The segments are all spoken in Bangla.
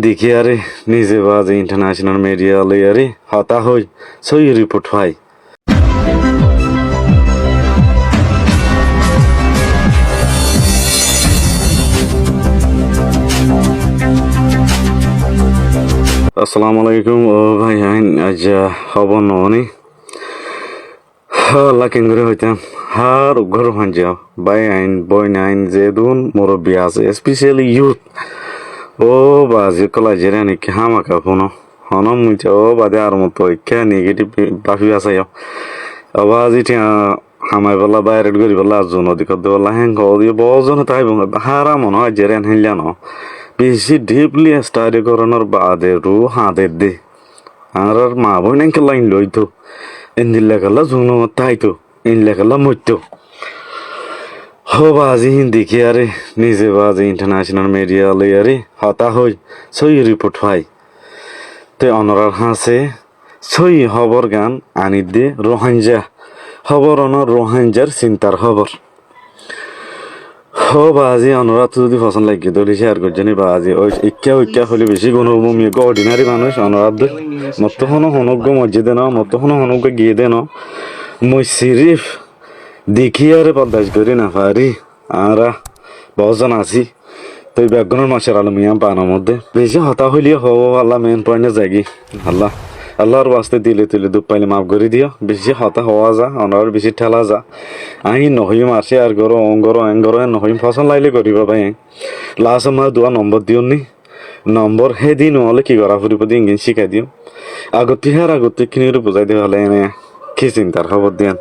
দেখি আরে নিজে বাজে ইন্টারন্যাশনাল মিডিয়া লই আরে হতা হই সই রিপোর্ট হয়। আসসালামু আলাইকুম ও ভাই আইন আজ খবর ননি আল্লাহ কেঙ্গরে হইতাম হার ঘর হাঞ্জাও ভাই আইন বই নাইন যে দুন মুরব্বী আছে স্পেশালি ইউথ ও বাজি কলা জেরে নাকি হামাকা ফোনো হনম মুইতে ও বাদে আর মতো কে নেগেটিভ বাফি আসাইও আবাজ ইটি হামাই বলা বাইরে গরি বলা আজুন ওদিক বলা হ্যাং ওদি বজন তাই হারা মনে হয় জেরে হেলিয়া ন বেশি ডিপলি স্টাডি করানোর বাদে রু হাতে দে আর মা বই নাকি লাইন লইতো ইন্দিল্লা কালা জুনো তাই তো ইনলা কালা মইতো হো বাজি হিন্দি কি আরে নিজে বাজে ইন্টারন্যাশনাল মিডিয়া লই আরে হতা হই সই রিপোর্ট হয় তে অনরার হাসে সই খবর গান আনি দে রোহাঞ্জা খবর অনর রোহাঞ্জার চিন্তার খবর হো বাজি অনরা তো যদি পছন্দ লাগে দলি শেয়ার করছেনি বাজি ওই ইক্কা হলে বেশি কোনো অর্ডিনারি মানুষ অনরাদ মত হনো হনজ্ঞ মসজিদে ন মত হনো হনজ্ঞ গিয়ে দে ন মই সিরিফ দেখি আরে বরদাস্ত করি না পারি আরা বহুজন আছি তো ব্যাকগ্রাউন্ড মাসের আলো মিয়াম পানার মধ্যে বেশি হতা হইলে হবো আল্লাহ মেন পয়েন্টে যাগি আল্লাহর বাস্তে দিলে তুলে দুপ পাইলে মাফ করে দিও বেশি হতা হওয়া যা অনার বেশি ঠেলা যা আহি নহইম আসে আর গরো অঙ্গর এঙ্গর নহইম ফসল লাইলে করিব ভাই লাস্ট আমার দুয়া নম্বর দিও নি নম্বর হে দি নহলে কি করা ফুরিব দি ইংলিশ শিখাই দিও আগতে কিনির বুঝাই দিও হলে এনে কি চিন্তার খবর দিয়ান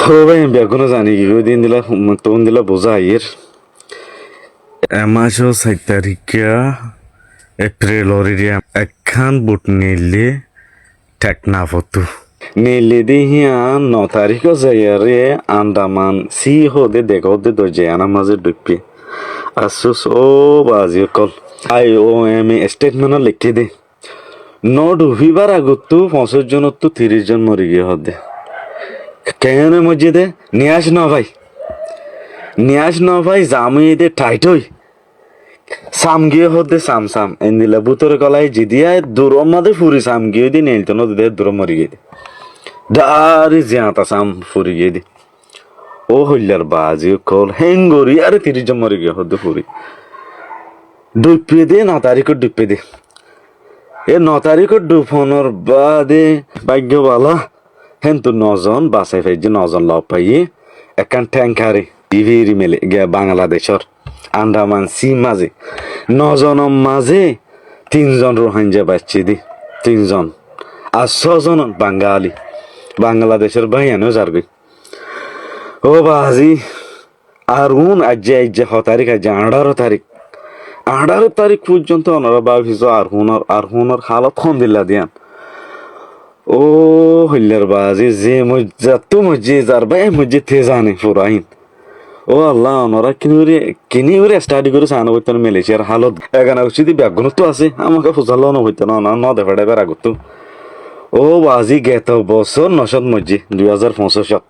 ও ভাই বেগুনো জানি কি দিন দিলা তখন দিলা বোঝা আইয়ের এমাসও 7 তারিখে এপ্রিল একখান বুট নিলে ঠেক না ফতু নিলে দিহিয়া 9 তারিখও যাইয়ারে আন্দামান সি হদে দেখো দে দরজে আনা মাঝে ডুবি আসুস ও বাজি কল আই ও এম স্টেটমেন্ট লিখে দে ন ডুবিবার আগতো 50 জনত তো 30 জন মরি গিয়ে হদে কেন মসজিদে নিয়াস ন ভাই জামি দে টাইট হই সাম গিয়ে হতে সাম এন্দিলা বুতরে কলাই জিদিয়া দূর মাদে ফুরি সাম গিয়ে দি নেই তো নদী দূর মরি গিয়ে ডারি জিয়াতা সাম ফুরি গিয়ে দি ও হইলার বাজি কল হেঙ্গরি আরে 30 জন মরি গিয়ে হতে ফুরি ডুপিয়ে দে 9 তারিখে ডুপিয়ে দে এ 9 তারিখে ডুফনের বাদে ভাগ্য বালা হেন তো 9 জন বাসাই ফাইজে 9 জন লাভ পাইয়ে একান ট্যাঙ্কারে ইভিরি মেলে গিয়া বাংলাদেশর আন্দামান সি মাঝে 9 জনের মাঝে 3 জন রোহিঙ্গা বাচ্চি দি 3 জন আর 6 জন বাংলাদেশের ভাইয়ানো যারগই ও বাজি আর আজ 6 তারিখ আজ 18 তারিখ পর্যন্ত ওনারা ভাবিস আর হুনর হালত খন দিল্লা দিয়ান ও হইলার বাজি যে মজ্জে যার ভাই মজ্জে তে জানে ফুরাইন ও আল্লাহ ওনারা কিনি স্টাডি করে সানো হইতেন মালয়েশিয়ার হালত এখানে উচিত ব্যাগুনত আছে আমাকে ফুসালো না হইতেন না দেখাটা বের আগত ও বাজি গেত বছর 900 মজ্জে 2025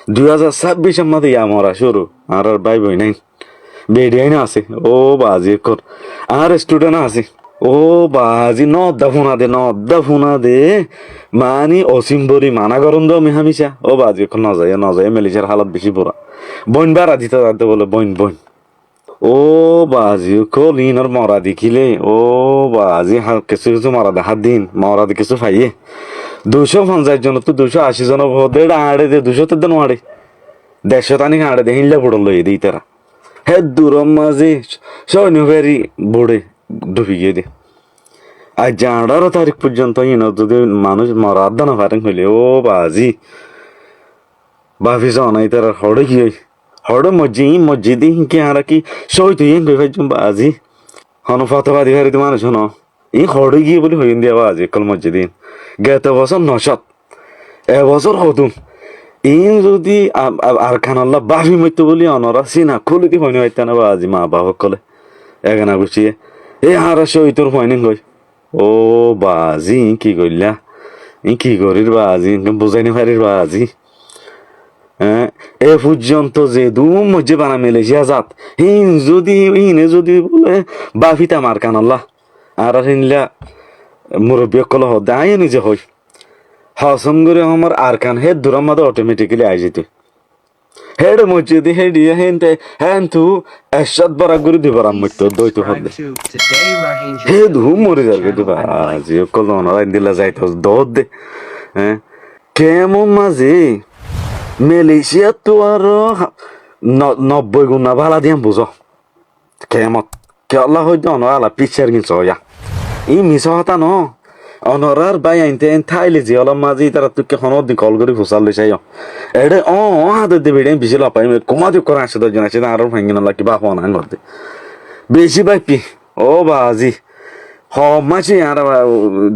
2026 মধ্যে আমরা শুরু আর ভাই বই নাই বেডিয়াই না আছে ও বাজি কর আর স্টুডেন্ট আছে ও বাজি নদ্দা ফোনা দে মানি অসিম্বরি মানা গরম দো মিহামিশা ও বাজি এখন নজায় মেলিশার হালত বেশি পড়া বইন বারা দিতে বলে বইন ও বাজি কলিনর মরা দেখিলে ও বাজি কিছু মরা দেখার দিন মরা দি কিছু ফাইয়ে 250 জন তো 280 জন ভোদে আড়ে দে 200 তো দেন আড়ে 150 তানি আড়ে দে হিনলে পড়ল লই দিই তারা হে দূরম মাঝে সৈন্যভেরি বুড়ে ডুবি গিয়ে দে আজ 18 তারিখ পর্যন্ত যদি মানুষ মরার দানা ফারেন হইলে ও বাজি বাফি জানাই তার হড়ে কি মসজিদ কি হারা কি সই তুই গই ভাইজুম বাজি হন ফতবাদী হারি তোমার শোনো হড়ে গিয়ে বলি হইন দিয়া বাজি কল মসজিদিন গেতে বছর নশত এবছর হতুন যদি আর খানাল্লা বাফি মরতে বলি অনরা চিনা খুলি দি হইনি হইতে না বাজি মা বাবা কলে এগানা গুছিয়ে হারা সই তোর হয়নি গই ও বাজি কি কইলা কি করির বাজি বুঝাইনি পারির বাজি হ্যাঁ এ পর্যন্ত যে দুম মধ্যে বানা মেলেছিয়া যাত যদি বলে বাফিতা মার কানাল্লা আর হিনলা মুরব্বী কল হদে আয় নিজে হই হসম করে আমার আর কান হে দূরার মধ্যে অটোমেটিক্যালি আই যেত হেড মসজিদ হেডিয়া হেনতে হ্যান তু এরশাদ বরাক করে দিবার মতো দইতো হদে হে ধুম মরে যাবে দিবা আজি কল ওনারা দিলা যাইতো দদ দে হ্যাঁ কেমন মাঝে মালয়েশিয়া তো আর 90 গুণা ভালা দিয়াম বুঝো কেমত কে আল্লাহ হইতে অনরা পিকচার কিনছ হইয়া মিছা হতা ন অনরার বাই আইনতে থাইলে যে অলপ মাঝে তারা তোকে হনদ দি কল করে ফুসাল লইছাই এডে হাতে দেবে বেশি লাপাই কমাদি করে আসে 10 জন আসে আর ভাঙ্গি না কিবা হওয়া না করতে বেশি বাইপি ও বাজি মাসে আর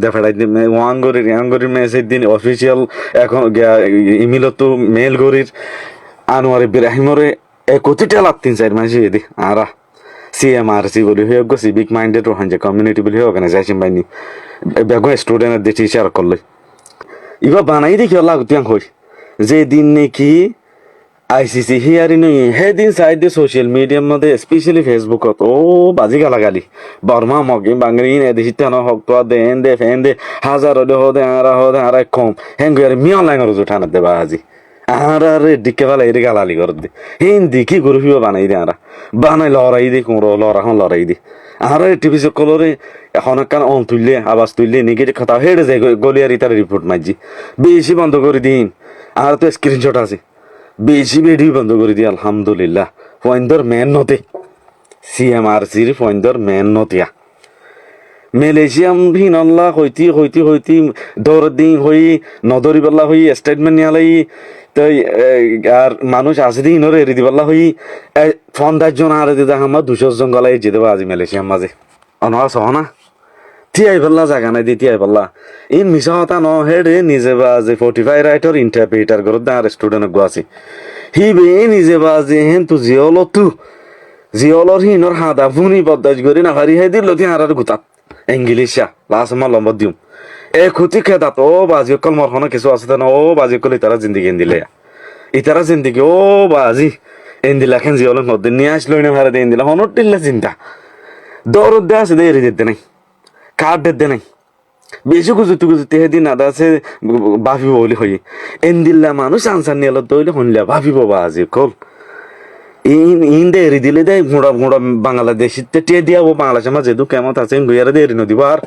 দেখাই ওয়াঙ্গরির মেসেজ দিন অফিসিয়াল এখন ইমেল তো মেল গরির আনোয়ার ইব্রাহিমরে 31টা লাখ 3-4 মাসে দি আরা CMRC বলি হয়ে গো সিভিক মাইন্ডেড রোহাঞ্জা কমিউনিটি বলি অর্গানাইজেশন বাইনি বেগো স্টুডেন্ট দিয়ে টিচার করলে ইবা বানাই দেখি লাগুতিয়াং হই যে দিন নাকি আইসিসি হিয়ারি নই হে দিন সাইড দিয়ে সোশ্যাল মিডিয়ার মধ্যে স্পেশালি ফেসবুকত ও বাজি গালাগালি বর্মা মগে বাঙালি দেশিতে ন হক তো দেন দে ফেন দে হাজার হদে আর কম হেন গিয়ে মিয়া লাইনের উঠানা দে বাজি আর দিকে বেলা এর গালালি করে দে হিন্দি কি গরু বানাই দে আরা বানাই লড়াই দে কোন লড়াই দে আর টিভি সকলরে এখন কান অন তুললে আওয়াজ তুললে নেগেটিভ কথা হেডে যায় গলিয়ারি তার রিপোর্ট মাইজি বেশি বন্ধ করে দিন আর তো স্ক্রিনশট আছে বেশি ভিডিও বন্ধ করে দিই আলহামদুলিল্লাহ পয়েন্টর মেন নতে CMRCর পয়েন্টর মেন নতিয়া মালয়েশিয়াম ভিনল্লা হইতি দৌড় দিন হই নদরি পাল্লা হই স্টেটমেন্ট নিয়ালাই তাই আর মানুষ আছে দিন ওরে এরি দিবাল্লা হই 50 জন আর দিদা আমার 200 জন গলাই যেতে আজি মালয়েশিয়াম মাঝে অনরা সহনা তিয়াই পাল্লা জায়গা নাই দি তিয়াই পাল্লা ইন মিছা হতা ন হেডে নিজে বাজে 45 রাইটর ইন্টারপ্রিটার করতে আর স্টুডেন্ট গুয়াছি হি বে নিজে বাজে হেন তু জিওলর হিনর হাদা ফুনি বদাজ করি না হারি হে দিল তি হারার গুতা ইংলিশা লাস মা লম্বা দিম খুতি খেতা তো বাজি কল মর হন কিছু আছে না ও বাজি কল ইতারা জিন্দিগি এন্দিলে ইতারা জিন্দিগি ও বাজি এন্দিলা খেন জিওল মধ্যে নিয়ে আসলো না ভারে এন্দিলা হনর টিল্লা চিন্তা দৌড় দে আছে দেরি দিতে নাই কার্ড দিতে নাই বেশি গুজুতে হেদিন আদা আছে ভাবিব বলি হই এন্দিল্লা মানুষ আনসার নিয়ে দইলে হনলা ভাবিব বাজি কল ইন দেরি দিলে দেয় ঘোড়া বাংলাদেশিতে টিয়ে দিয়াবো বাংলাদেশের মাঝে দু কেমন আছে গুইয়ারে দেরি নদীব আর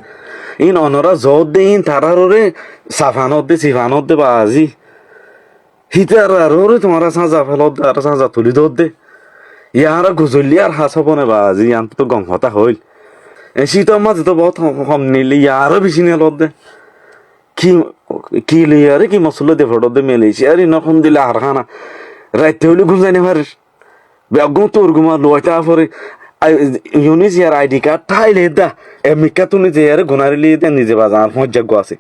ইন অনরা জোর দে ইন তারারে সাফানত দে সিফানত দে বাজি হিতার আর তোমার সাজা ফেলত আর সাজা তুলি দর দে ইয়ারা গুজলি আর হাসবনে বাজি আন তো গম হতা হইল শীতের মাঝে তো বহুত কম নিলে ইয়ারও বেশি নিয়ে লত দে কি লিয়ারে কি মশলা দে ফটো দে মেলেছি আর ইনখন দিলে আর খানা রাইতে হইলে গুঞ্জানি পারিস বেগম তোর গুমা লইতা পরে ইউনিস ইয়ার আইডি কার্ড ঠাইলে দা এমিকা তো নিজে ইয়ার গুনারিলি দে নিজে বাজার মজ্জাগ আছে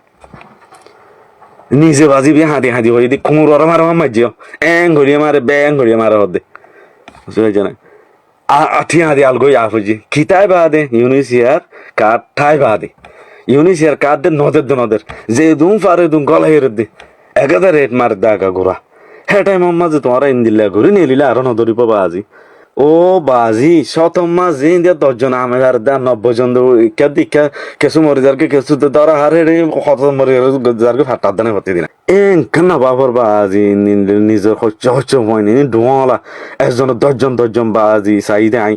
নিজে বাজি বি হাঁদি হয়ে দি কুমুর মারা মাঝিও ঘড়িয়ে মারে ঘড়িয়ে মারা হদে বুঝতে জানা আঠি হাঁদি আলগই আফুজি খিতাই বাদে ইউনিস ইয়ার কার্ড ঠাই বাদে ইউনিস ইয়ার কার্ড দে নদের যে দুম পারে দুম গলা হেরে দে একাদা রেট মার দাগা ঘোরা হে টাইম মাঝে তোমার ইন্দিল্লা ঘুরি নিলিলে আরো নদরি পাবা আজি ও বাজি শতম মাঝে ইন্দিয়া 10 জন আমি আর দা 90 জন দীক্ষা কেসু মরি যারকে কেসু ধরা হারে কত মরি যারকে ফাটা দানে হতে দিনা কান্না বাবার বাজি নিজের হচ্ছে হয়নি ডুয়ালা একজন 10 জন বাজি সাইদে আই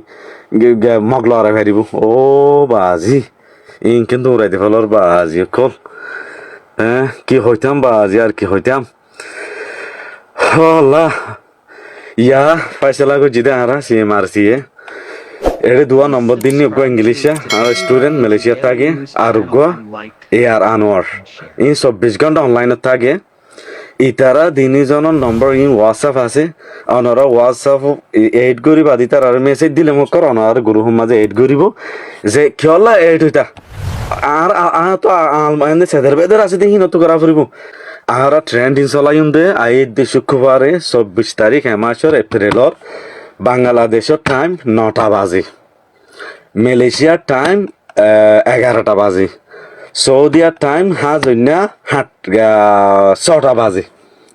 মগলা আর ফেরিব ও বাজি কিন্তু উড়াইতে ফেলার বাজি কল হ্যাঁ কি হইতাম বাজি আর কি হইতাম আল্লাহ ইয়া ফয়সালা কো জিদে আরা CMRC এরে 2 নম্বর দিন নি গো ইংলিশে আর স্টুডেন্ট মালয়েশিয়া থাকে আর গো আর আনোয়ার ইন 24 ঘন্টা অনলাইনে থাকে ইতারা তিনিজনের নম্বর ইন হোয়াটসঅ্যাপ আছে অনরা হোয়াটসঅ্যাপ এড করি বাদি তার আর মেসেজ দিলে মোক কর অনার গ্রুপ মাঝে এড করিব যে কিয়লা এড হইতা আর তো আলমাইনে সেদের বেদের আছে দেখি নত করা ফুরিব আর ট্রেন্ডিং চলাইম দে আই শুক্রবারে 24 তারিখ মাসের এপ্রিলর বাংলাদেশের টাইম 9টা বাজে মালয়েশিয়ার টাইম 11টা বাজে সৌদিয়ার টাইম হাজন্যা 6টা বাজে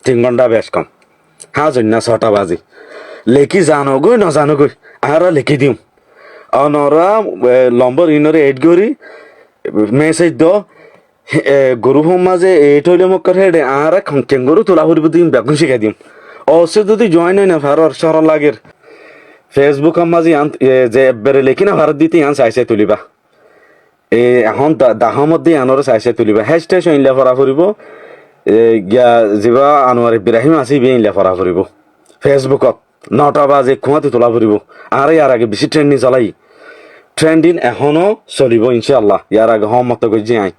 3 ঘন্টা বেশ কম হাজন্যা 6টা বাজে লেখি জানো গই ন জানো গই আর লিখি দিম অনরা লম্বর ইনরে এড করি মেসেজ দ গ্রুপ মাঝে এট হইলে মোক হেডে আর কেঙ্গরু তোলা ফুরিব দিম বেগুন শিখাই দিম অবশ্য যদি জয়েন হয় না ভারত সরল লাগের ফেসবুক মাঝে যে বেড়ে লেখি না ভারত দিতে আন চাইছে তুলিবা এখন দাহর মধ্যে আনরে চাইছে তুলিবা হ্যাশট্যাগ ইনলা ফরা ফুরিব গিয়া যিবা আনোয়ার ইব্রাহিম আছে বি ইনলা ফরা ফুরিব ফেসবুকত 9টা বাজে খুঁয়াতে তোলা ফুরিব আর ইয়ার আগে বেশি ট্রেন্ডিং চলাই ট্রেন্ডিং এখনো চলিব ইনশাআল্লাহ ইয়ার আগে মত গজি আই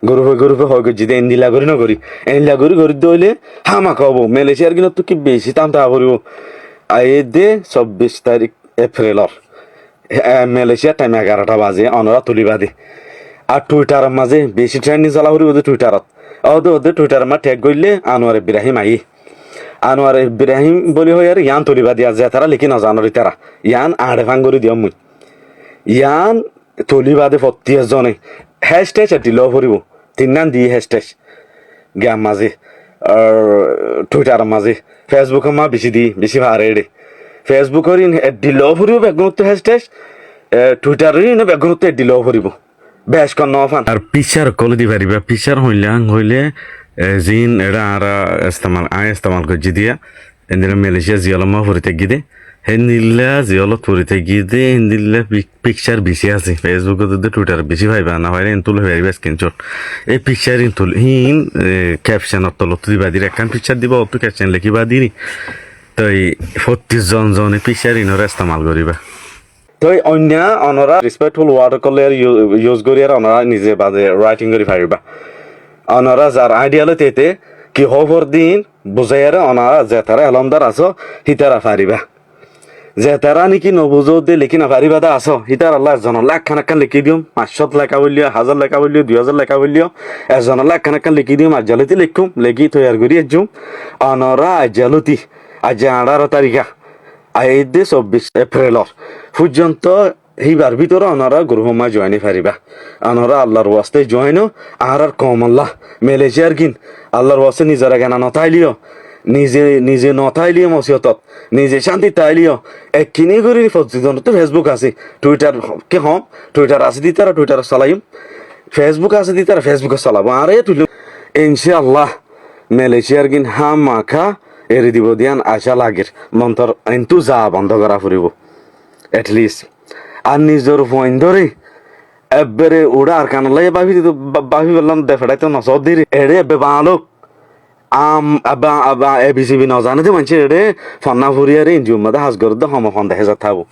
গরুপে হয় গজি দে এন্দিলা করি নকরি এন্দিলা করি দইলে হামা খাব মালয়েশিয়ার কিন্তু তো কি বেশি টানতে ফুরিব আই দে 24 তারিখ এপ্রিলর মালয়েশিয়ার টাইম 11টা বাজে অনরা তুলিবা দে আর টুইটার মাঝে বেশি ট্রেন্ডিং চলা ফুরিব টুইটারত ওদের টুইটার মা ট্যাগ করলে আনোয়ার ইব্রাহিম আনোয়ার ইব্রাহিম বলি হয় আর ইয়ান তুলিবা দিয়া যে তারা লিখি নজানোর তারা ইয়ান আড়ে ভাঙ্গরি দিও মুই ইয়ান তুলিবা দে 40 জনে হ্যাশট্যাগ দিল ফুরিব তিননান দিয়ে হ্যাশট্যাগ গেম মাঝে আর টুইটার মাঝে ফেসবুকের মা বেশি ভারে রে ফেসবুকের দিল ফুরিব বেগুনত হ্যাশট্যাগ টুইটারের বেগুনত দিল ফুরিব বেশ কন নফান আর পিকচার কল দি পারিবা পিকচার হইলে জিন এটা আর ইস্তেমাল করছি দিয়া এন্দিলা মালয়েশিয়া জিয়ালমা ফুরিতে গিয়ে হেন্দিল্লা জিয়ালত ফুরিতে গিয়ে হেন্দিল্লা পিকচার বেশি আছে ফেসবুকে তো টুইটার বেশি ভাইবা না হয় তুলে পারিবা স্ক্রিনশট এই পিকচার তুল হিন ক্যাপশনত তলত দিবা দিলে একখান পিকচার দিব অত ক্যাপশন লিখিবা দিলি তো এই 40 জনে পিকচার ইনরা ইস্তেমাল করিবা তো অন্য অনরা রেসপেক্টফুল ওয়ার্ড করলে ইউজ করি আর অনরা নিজে বাদে রাইটিং করি পারিবা অনরা যার আইডিয়ালে তেতে কি হবর দিন বুঝাই আর অনারা যে তারা এলমদার আছো হিতারা পারিবা যে তারা নাকি নবুজো দিয়ে লিখি না পারিবা দা আছো হিতার আল্লাহ একজনের লাখ লিখি দিম 500 লেখা বললিও 1000 লেখা বললিও 2000 লেখা বললিও একজনের লাখ লিখি দিম আজ্জালতি লিখুম লেখি তৈয়ার করি এজুম অনরা আজ্জালতি আজ 18 তারিখা আইদে 24 এপ্রিলর পর্যন্ত এইবার ভিতরে অনারা গ্রুপমা জয়েনে পারিবা অনারা আল্লাহর ওয়াস্তে জয়েনও আর কম আল্লাহ মালয়েশিয়ার কিন আল্লাহর ওয়াস্তে নিজেরা জ্ঞানা নথাইলিও নিজে নথাইলিও মসিয়তত নিজে শান্তি তাইলিও একখিনি করি প্রতিদিন তো ফেসবুক আছে টুইটার কে টুইটার আছে দি তারা টুইটার চালাইম ফেসবুক আছে দি তারা ফেসবুকে চালাবো আরে তুলি ইনশাআল্লাহ মালয়েশিয়ার কিন মাখা এরি দিব দিয়ান আশা লাগের মন্তর কিন্তু যা বন্ধ করা ফুরিব এটলিস্ট আর নিজের পয়েন্ট ধরে এবারে ওরা আর কান লাই বাফি বললাম দেখাটাই তো নসদ দিরে এড়ে এবে বালোক আবা এবিসিবি নজানে যে মানুষ এড়ে ফন্না ফুরিয়ারে ইঞ্জুর মাদে হাজগর দে হম ফন দেখে যা থাকবো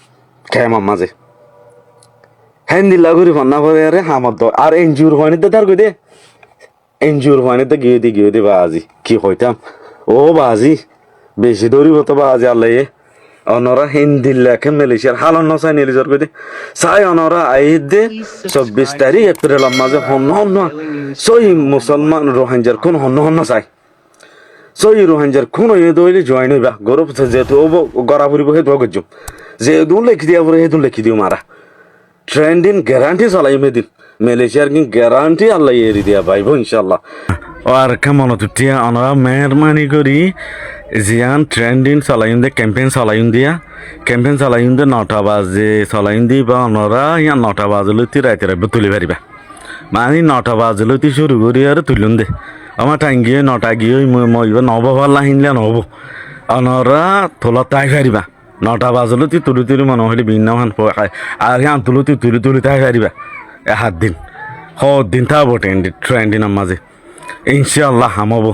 খেমার মাঝে হ্যান দিল্লা ঘুরি ফন্না ফুরিয়ারে হামত আর ইঞ্জুর হয়নি তো তার কই দে ইঞ্জুর হয়নি তো গিয়ে দি বাজি কি কইতাম ও বাজি বেশি দৌড়িব তো বাজি আল্লাহ অনরা হিন্দিল্লাকে মালয়েশিয়ার হালন নসাই নিলিজর কই দে সাই অনরা আইদে 24 তারিখ এপ্রিল মাঝে হন্ন সই মুসলমান রোহিঙ্গার কোন হন্ন চাই সই রোহিঙ্গার কোন দইলে জয়েন হইবা গরব যেহেতু গড়া ফুরিব হে গজুম যে দুন লেখি দিয়া পরে হে দুন লেখি দিও মারা ট্রেন্ডিং গ্যারান্টি চালাই মেদিন মালয়েশিয়ার কি গ্যারান্টি আল্লাহ এরি দিয়া পাইব ইনশাআল্লাহ আর কেমন তুটিয়া অনরা মেহরবানি করি জিয়ান ট্রেন্ডিং চালাইন দে ক্যাম্পেইন চালাইন দিয়া ক্যাম্পেইন চালাইন দে 9টা বাজে চালাইন দি বা অনরা ইয়া 9টা বাজলৈতি রাইতে তুলি পারিবা মানে 9টা বাজলৈতি শুরু করি আর তুলুন দে আমার টাইম গিয়ে 9টা গিয়ে মই 9 বাল্লা হিনলে নহব অনরা তোলা তাই পারিবা 9টা বাজলৈতি তুলি মনে হলে বিন্নামান আর ইয়ান তুলি তাই পারিবা হাত দিন দিন থাকবো ট্রেন্ডিং মাঝে ইনশাআল্লাহ হামাবো